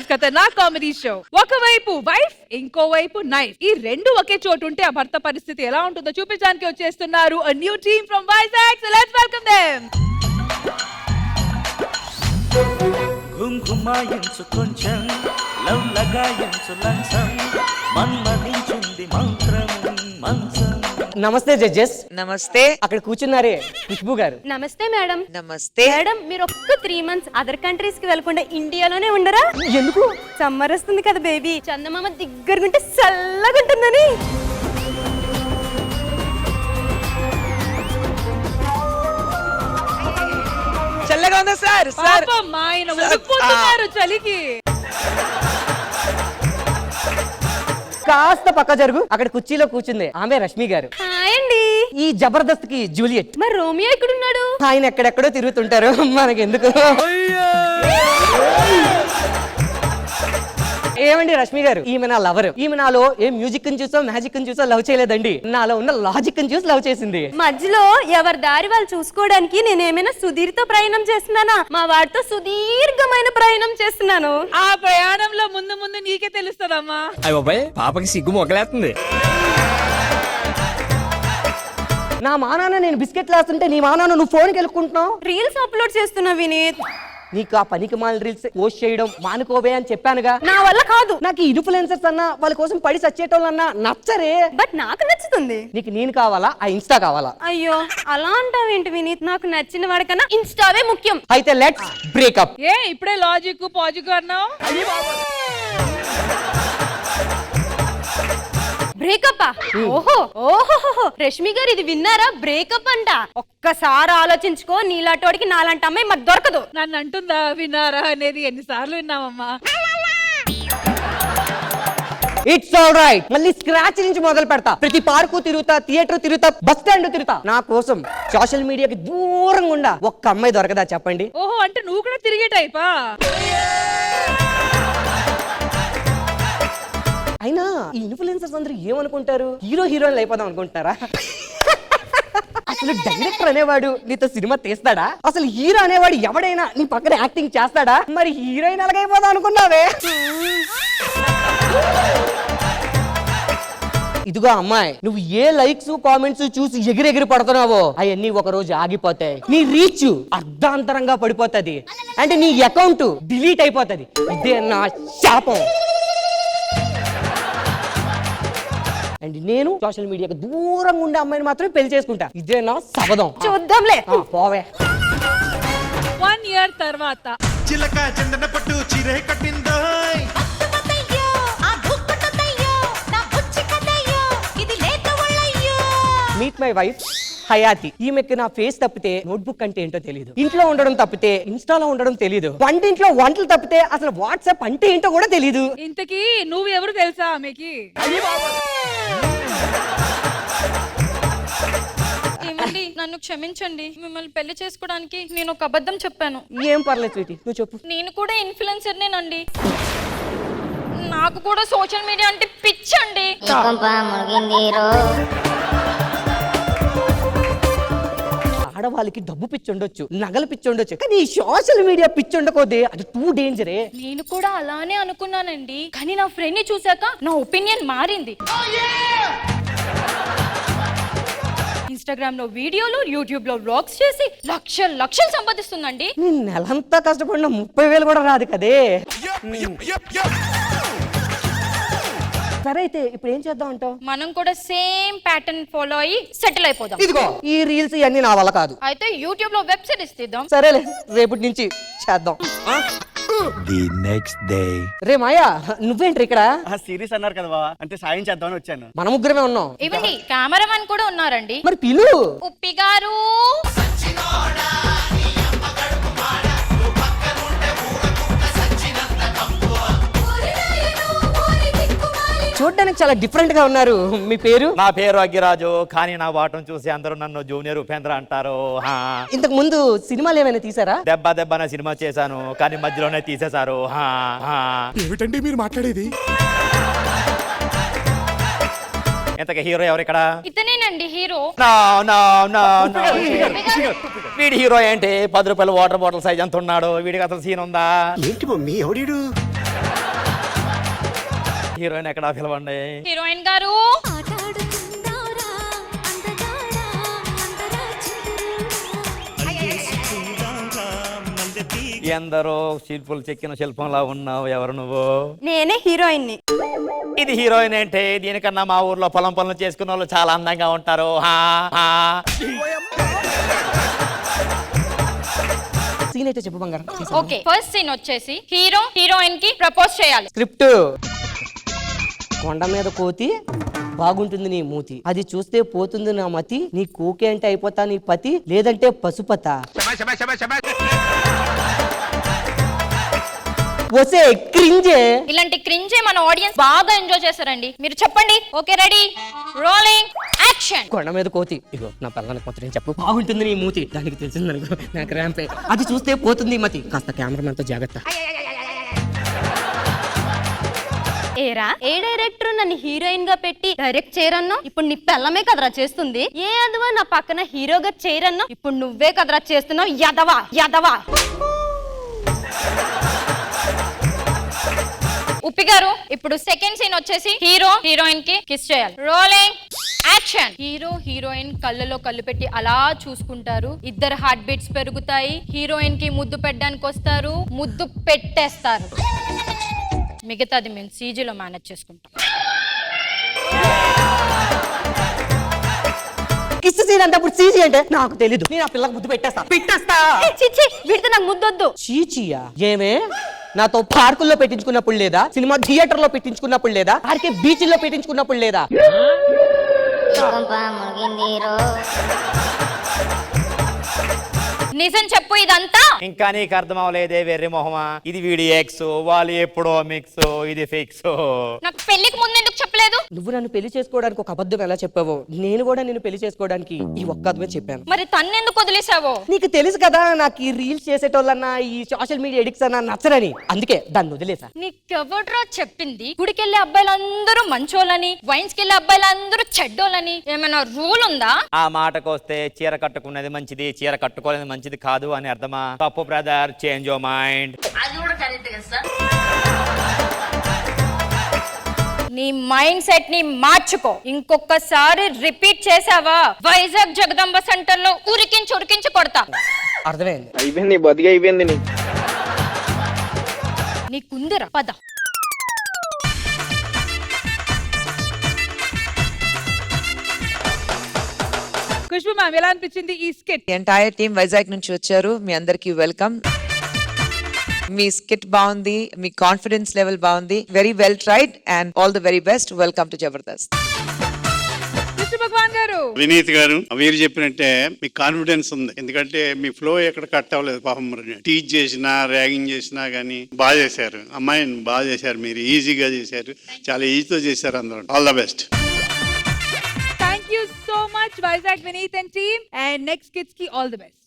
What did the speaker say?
Much ఖతర్నాక్ comedy show. ఒకవైపు wife, ఇంకోవైపు నైఫ్. ఈ రెండు ఒకే చోటు ఉంటే ఆ భర్త పరిస్థితి ఎలా ఉంటుందో చూపించడానికి వచ్చేస్తున్నారు a new team from Vizag. So let's welcome them. ఘుంఘుమాయించు కొంచెం లవ్ లగాయించు లంచం మన్మదించింది మంత్రం మంచం. నమస్తే జడ్జెస్. నమస్తే. అక్కడ కూర్చున్నారే ఖుష్బూ గారు. నమస్తే మేడం. నమస్తే మేడం మీరు ఒక్క 3 months అదర్ కంట్రీస్ కి వెళ్ళకుండా ఇండియాలోనే ఉండరా? ఎందుకు? సమ్మర్ వస్తుంది కదా బేబీ, చందమామ దగ్గరగుంటే చల్లగా ఉంటుందని. చల్లగా ఉందా సార్? సార్ పాపం ఆయన ఉడికిపోతున్నారు చలికి. కాస్త పక్క జరుగు. అక్కడ కుర్చీలో కూర్చుంది ఆమె రష్మి గారు. హాయ్ అండి. ఈ జబర్దస్త్ కి జూలియట్. మరి రోమియో ఎక్కడున్నాడు? ఆయన ఎక్కడెక్కడో తిరుగుతుంటారు, మనకెందుకు. ఏమండి రష్మి గారు, ఈమె నా లవర్. ఈమె నాలో ఏ మ్యూజిక్ ని చూసో మ్యాజిక్ ని చూసో లవ్ చేయలేదండి, నాలో ఉన్న లాజిక్ ని చూసి లవ్ చేసింది. మధ్యలో ఎవరి దారి వాళ్ళు చూసుకోవడానికి నేనేమైనా సుదీర్తో ప్రయాణం చేస్తున్నానా? మా వాడితో సుదీర్ఘమైన ప్రయాణం చేస్తున్నాను. ఆ ప్రయాణంలో ముందు ముందు నీకే తెలుస్తుందమ్మా. అయ్య బాబాయ్, పాపకి సిగ్గు మొగలేస్తుంది. నా మానాన్న నేను బిస్కెట్లు వేస్తుంటే నీ మానాన్న నువ్వు ఫోన్కి వెళ్ళుకుంటున్నావు. రీల్స్ అప్లోడ్ చేస్తున్నా వినీత్. నీకు ఆ పనికి మాల రీల్స్ పోస్ట్ చేయడం మానుకోవే అని చెప్పానుగా. నా వల్ల కాదు. నాకు ఈ ఇన్ఫ్లుయెన్సర్స్ అన్నా వాళ్ళ కోసం పడి సచ్చేటోళ్ళన్నా నచ్చరే. బట్ నాకు నచ్చుతుంది. నీకు నేను కావాలా, ఆ ఇన్స్టా కావాలా? అయ్యో అలా అంటావేంటి వినీత్? నాకు నచ్చిన వాడికన్నా ఇన్స్టావే ముఖ్యం. అయితే లెట్స్ బ్రేకప్. ఏ ఇప్పుడే లాజిక్ పాజిక్ అన్నావు? బ్రేకప్? ఓహో ఓహో రష్మి గారు ఇది విన్నారా? బ్రేకప్ అంట. ఒక్కసారి ఆలోచించుకో, నీలాంటోడికి నాలాంటి అమ్మాయి మాకు దొరకదు. నన్ను అంటుందా వినారా అనేది? ఎన్నిసార్లు విన్నామమ్మా. It's all right. మళ్ళీ స్క్రాచ్ నుంచి మొదలు పెడతా. ప్రతి పార్కు తిరుగుతా, థియేటర్ తిరుగుతా, బస్ స్టాండ్ తిరుగుతా. నా కోసం సోషల్ మీడియాకి దూరంగా ఉండా ఒక్క అమ్మాయి దొరకదా చెప్పండి? ఓహో అంటే నువ్వు కూడా తిరిగే టైపా? అయినా ఈ ఇన్ఫ్లుయెన్సర్స్ అందరూ ఏమనుకుంటారు? హీరో హీరోయిన్లు అయిపోదాం అనుకుంటారా? అసలు డైరెక్టర్ అనేవాడు నీతో సినిమా తీస్తాడా? అసలు హీరో అనేవాడు ఎవడైనా నీ పక్కన యాక్టింగ్ చేస్తాడా? మరి హీరోయిన్ ఎలాగైపోదాం అనుకున్నావే? ఇదిగో అమ్మాయి, నువ్వు ఏ లైక్స్ కామెంట్స్ చూసి ఎగిరెగిరి పడుతున్నావో అవన్నీ ఒక రోజు ఆగిపోతాయి. నీ రీచ్ అర్ధాంతరంగా పడిపోతది, అంటే నీ అకౌంట్ డిలీట్ అయిపోతది. ఇదే నా శాపం. అండ్ నేను సోషల్ మీడియాకి దూరంగా ఉండే అమ్మాయిని మాత్రమే పెళ్లి చేసుకుంటా. ఇదే నా శపథం. చూద్దాంలే. పోవే. 1 year తర్వాత చిలక చందన పట్టు చీరే కట్టిందోయ్. Meet my wife Hayathi. ఈమెకి నా ఫేస్ తప్పితే నోట్బుక్ అంటే ఏంటో తెలియదు, ఇంట్లో ఉండడం తప్పితే ఇన్స్టాలో ఉండడం తెలియదు, వంటింట్లో వంటలు తప్పితే అసలు వాట్సాప్ అంటే ఏంటో కూడా తెలియదు. ఇంతకీ నువ్వు ఎవరు తెలుసా ఆమెకి? ఏమండి నన్ను క్షమించండి, మిమ్మల్ని పెళ్లి చేసుకోవడానికి నేను ఒక అబద్ధం చెప్పాను. ఏం పర్లేదు స్వీటీ, నువ్వు చెప్పు. నేను కూడా ఇన్ఫ్లుయెన్సర్నేనండి. నాకు కూడా సోషల్ మీడియా అంటే పిచ్చండి. ఆడవాళ్ళకి డబ్బు పిచ్చి ఉండొచ్చు, నగలు పిచ్చి ఉండొచ్చు, కానీ ఈ సోషల్ మీడియా పిచ్చి ఉండకోదే, అది టూ డేంజరే. నేను కూడా అలానే అనుకున్నానండి, కానీ నా ఫ్రెండ్ ని చూసాక నా ఒపీనియన్ మారింది. ఇన్స్టాగ్రామ్ లో వీడియోలు, యూట్యూబ్ లో వ్లాగ్స్ చేసి లక్షలు సంపాదిస్తుందండి. నేను నెలంతా కష్టపడిన 30,000 కూడా రాదు కదే. సరే అయితే ఇప్పుడు ఏం చేద్దాం అంటావు? మనం కూడా సేమ్ ప్యాటర్న్ ఫాలో అయ్యి సెటిల్ అయిపోదాం. ఇదిగో ఈ రీల్స్ ఇవన్నీ నా వల్ల కాదు. అయితే యూట్యూబ్ లో వెబ్ సిరీస్ తీద్దాం. సరేలే, రేపటి నుంచి చేద్దాం. The next day. రే మాయా, నువ్వేంటి ఇక్కడ? సిరీస్ అన్నారు కదా బావా, అంటే సాయం చేద్దామని వచ్చాను. మన ముగ్గురమే ఉన్నాం. ఇవ్వండి, కెమెరామెన్ కూడా ఉన్నారండి. మరి పిలు. ఉప్పి గారు. చూడడానికి చాలా డిఫరెంట్ గా ఉన్నారు. మీ పేరు? నా పేరు అగ్గిరాజు, కానీ నా వాటం చూసి అందరూ నన్ను జూనియర్ ఉపేంద్ర అంటారు. ఇంతకు ముందు సినిమాలు ఏమైనా తీసారా? దెబ్బ నా సినిమా చేశాను, కానీ మధ్యలోనే తీసేశారు. ఏమిటండి మీరు మాట్లాడేది? ఇంతకీ హీరో ఎవరు ఇక్కడ? ఇతనేనండి హీరో. వీడి హీరో ఏంటి? 10 రూపాయల వాటర్ బాటిల్ సైజ్ అంత ఉన్నాడు. వీడికి అసలు సీన్ ఉందా? ఏంటి మమ్మీ ఎవడు? హీరోయిన్ ఎక్కడా పిలవండి. హీరోయిన్ గారు ఎందరో శిల్పులు చెక్కిన శిల్పంలా ఉన్నావు, ఎవరు నువ్వు? నేనే హీరోయిన్ ని. ఇది హీరోయిన్ అంటే దీనికన్నా మా ఊర్లో పొలం పనులు చేసుకున్న వాళ్ళు చాలా అందంగా ఉంటారు. సీన్ అయితే చెప్పు బంగారం. ఓకే, ఫస్ట్ సీన్ వచ్చేసి హీరో హీరోయిన్ కి ప్రపోజ్ చేయాలి. స్క్రిప్ట్. కొండ మీద కోతి బాగుంటుంది నీ మూతి, అది చూస్తే పోతుంది నా మతి, నీ కోకే అంటే అయిపోతా నీ పతి, లేదంటే పశుపత. వసే క్రింజే. ఇలాంటి క్రింజే మన ఆడియన్స్ బాగా ఎంజాయ్ చేస్తారండి. మీరు చెప్పండి. Okay, ready, rolling, action. కొండ మీద కోతి, ఇగో నా పిల్లలకి కొత్త నేను చెప్పు, బాగుంటుంది నీ మూతి, దానికి తెలిసింది అనుకో నాకు ర్యాంపే, అది చూస్తే పోతుంది మతి, కాస్త కెమెరామెన్ తో జాగ్రత్త. ఏరా, ఏ డైరెక్టర్ నన్ను హీరోయిన్ గా పెట్టి డైరెక్ట్ చేయరన్నా? ఇప్పుడు నీ పిల్లమే కదరా చేస్తుంది. ఏ అదవా నా పక్కన హీరోగా చేయరన్నా? ఇప్పుడు నువ్వే కదరా చేస్తున్నావు. యదవా యదవా. ఉప్పి గారు, ఇప్పుడు సెకండ్ సీన్ వచ్చేసి హీరో హీరోయిన్ కి కిస్ చేయాలి. Rolling, action. హీరో హీరోయిన్ కళ్ళలో కళ్ళు పెట్టి అలా చూసుకుంటారు. ఇద్దరు హార్ట్ బీట్స్ పెరుగుతాయి. హీరోయిన్ కి ముద్దు పెట్టడానికి వస్తారు, ముద్దు పెట్టేస్తారు. మిగతాది మేము సీజీలో మేనేజ్ చేసుకుంటాం. కిస్ సీన్ అంటే అప్పుడు సీజీ అంటే నాకు తెలీదు, నేను ఆ పిల్లకి ముద్దు పెట్టేస్తా. చిచ్చి, వీడితే నాకు ముద్దొద్దు. చీచియా? ఏమే నాతో పార్కుల్లో పెట్టించుకున్నప్పుడు లేదా, సినిమా థియేటర్ లో పెట్టించుకున్నప్పుడు లేదా, ఆర్కే బీచ్ లో పెట్టించుకున్నప్పుడు లేదా? నిజం చెప్పు ఇదంతా. ఇంకా నీకు అర్థం అవ్వలేదే వెర్రి మొహమా? ఇది వీడి ఎక్స్, వాళ్ళు ఎప్పుడో మిక్స్, ఇది ఫిక్స్. నాకు పెళ్లికి ముందు ఎందుకు చెప్పలేదు? నువ్వు నన్ను పెళ్లి చేసుకోవడానికి ఒక అబద్ధం ఎలా చెప్పావో, నేను కూడా నిన్ను పెళ్లి చేసుకోవడానికి ఈ ఒక్క అర్థమే చెప్పాను. మరి తన్నెందుకు వదిలేసావో? నీకు తెలుసు కదా నాకు ఈ రీల్స్ చేసేటోళ్ళన్నా ఈ సోషల్ మీడియా ఎడిక్ట్స్ అన్నా నచ్చరని, అందుకే దాన్ని వదిలేసా. నీకెవడ్రా చెప్పింది గుడికెళ్ళే అబ్బాయిలందరూ మంచోళ్ళని, వైన్స్ కెళ్ళే అబ్బాయిలందరూ చెడ్డోళ్ళని? ఏమైనా రూల్ ఉందా? ఆ మాటకు వస్తే చీర కట్టుకున్నది మంచిది, చీర కట్టుకోలేదు మంచిది కాదు అని అర్థమా? తప్పు బ్రదర్, చేంజ్ యువర్ మైండ్. నీ మైండ్ సెట్ ని మార్చుకో. ఇంకొకసారి రిపీట్ చేసావా వైజాగ్ జగదంబ సెంటర్ లో ఉరికించి కొడతా. అర్థమైంది. అయిపోయింది, బతికి అయిపోయింది. నీకుందిరా, పద. ఖుష్బు మ్యామ్, ఎలా అనిపించింది ఈ స్కిట్? ఎంటైర్ టీమ్ వైజాగ్ నుంచి వచ్చారు, మీ అందరికి వెల్కమ్. మీ స్కిట్ బాగుంది, మీ కాన్ఫిడెన్స్ లెవెల్ బాగుంది, very well tried and all the very best. Welcome to Jabardasth. Krishna Bhagavan garu, Vineeth గారు, మీరు చెప్పినట్టే మీకు కాన్ఫిడెన్స్ ఉంది, ఎందుకంటే మీ ఫ్లో ఎక్కడ కట్ అవ్వలేదు. పాపం టీచ్ చేసినా ర్యాగింగ్ చేసినా గానీ బాగా చేశారు. అమ్మాయిని బాగా చేశారు, మీరు ఈజీగా చేశారు, చాలా ఈజీతో చేశారు. అందరూ all the best. Thank you so much Vizag Vineet and team, and next kids కి ఆల్ ది బెస్ట్.